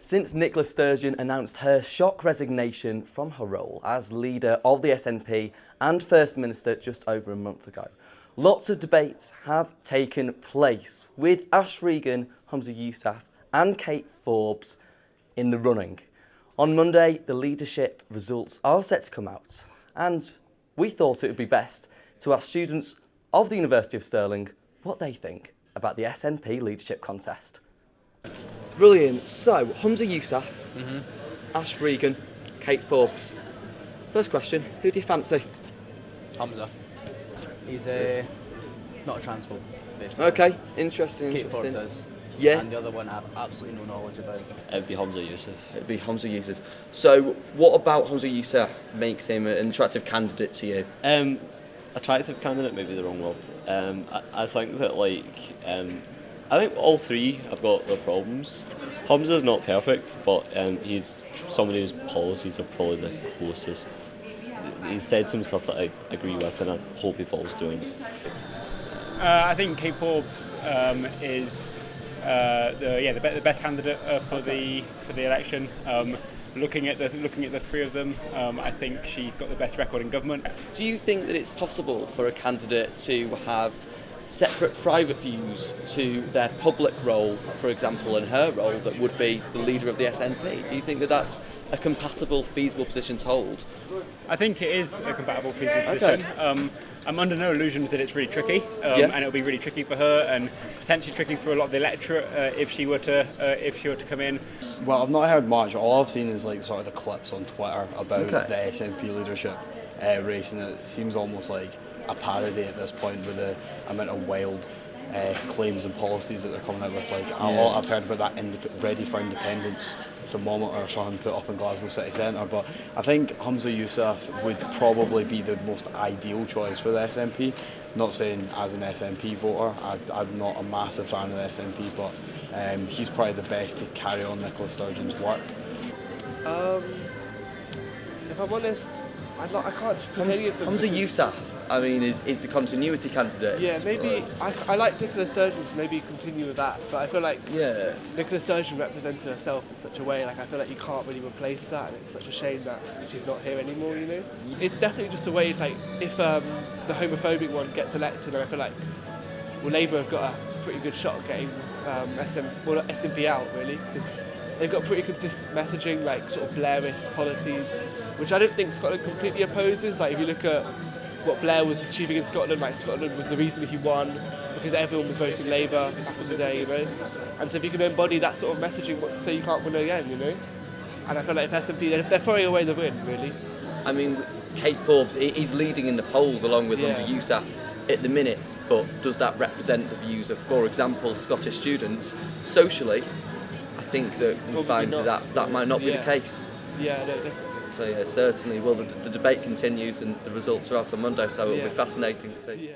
Since Nicola Sturgeon announced her shock resignation from her role as leader of the SNP and First Minister just over a month ago, lots of debates have taken place with Ash Regan, Humza Yousaf and Kate Forbes in the running. On Monday, the leadership results are set to come out, and we thought it would be best to ask students of the University of Stirling what they think about the SNP Leadership Contest. Brilliant. So, Humza Yousaf, Ash Regan, Kate Forbes. First question, who do you fancy? Humza. He's not a transphobe, basically. Okay, interesting. Kate Forbes is. Yeah. And the other one I have absolutely no knowledge about. It'd be Humza Yousaf. It'd be Humza Yousaf. So, what about Humza Yousaf makes him an attractive candidate to you? Attractive candidate may be the wrong word. I think that I think all three have got their problems. Humza's not perfect, but he's somebody whose policies are probably the closest. He's said some stuff that I agree with, and I hope he follows through. I think Kate Forbes is the best candidate for the election. Looking at the three of them, I think she's got the best record in government. Do you think that it's possible for a candidate to have separate private views to their public role, for example, and her role that would be the leader of the SNP? Do you think that that's a compatible, feasible position to hold? I think it is a compatible, feasible position. Okay. I'm under no illusions that it's really tricky, and it'll be really tricky for her, and potentially tricky for a lot of the electorate if she were to come in. Well, I've not heard much. All I've seen is sort of the clips on Twitter about the SNP leadership race, and it seems almost like a parody at this point with the amount of wild claims and policies that they're coming out with. A lot I've heard about that Ready for Independence thermometer or something put up in Glasgow city centre, but I think Humza Yousaf would probably be the most ideal choice for the SNP. Not saying as an SNP voter, I'm not a massive fan of the SNP, but he's probably the best to carry on Nicola Sturgeon's work. If I'm honest, I can't just pick any of them. Humza Yousaf, I mean, is the continuity candidate. Yeah, maybe I like Nicola Sturgeon, so maybe continue with that. But I feel like Nicola Sturgeon represented herself in such a way. I feel like you can't really replace that, and it's such a shame that she's not here anymore. You know, it's definitely just a way. If the homophobic one gets elected, I feel like Labour have got a pretty good shot at getting SNP out, really, because they've got pretty consistent messaging, sort of Blairist policies, which I don't think Scotland completely opposes. If you look at what Blair was achieving in Scotland, Scotland was the reason he won, because everyone was voting Labour back in the day, you know. And so if you can embody that sort of messaging, what's to say you can't win again, you know? And I feel like if SNP, they're throwing away the win, really. I mean, Kate Forbes is leading in the polls along with Humza Yousaf at the minute, but does that represent the views of, for example, Scottish students? Socially, I think that we find that might not be the case. Yeah, no, definitely. So yeah, certainly. Well, the debate continues and the results are out on Monday, so it'll be fascinating to see. Yeah.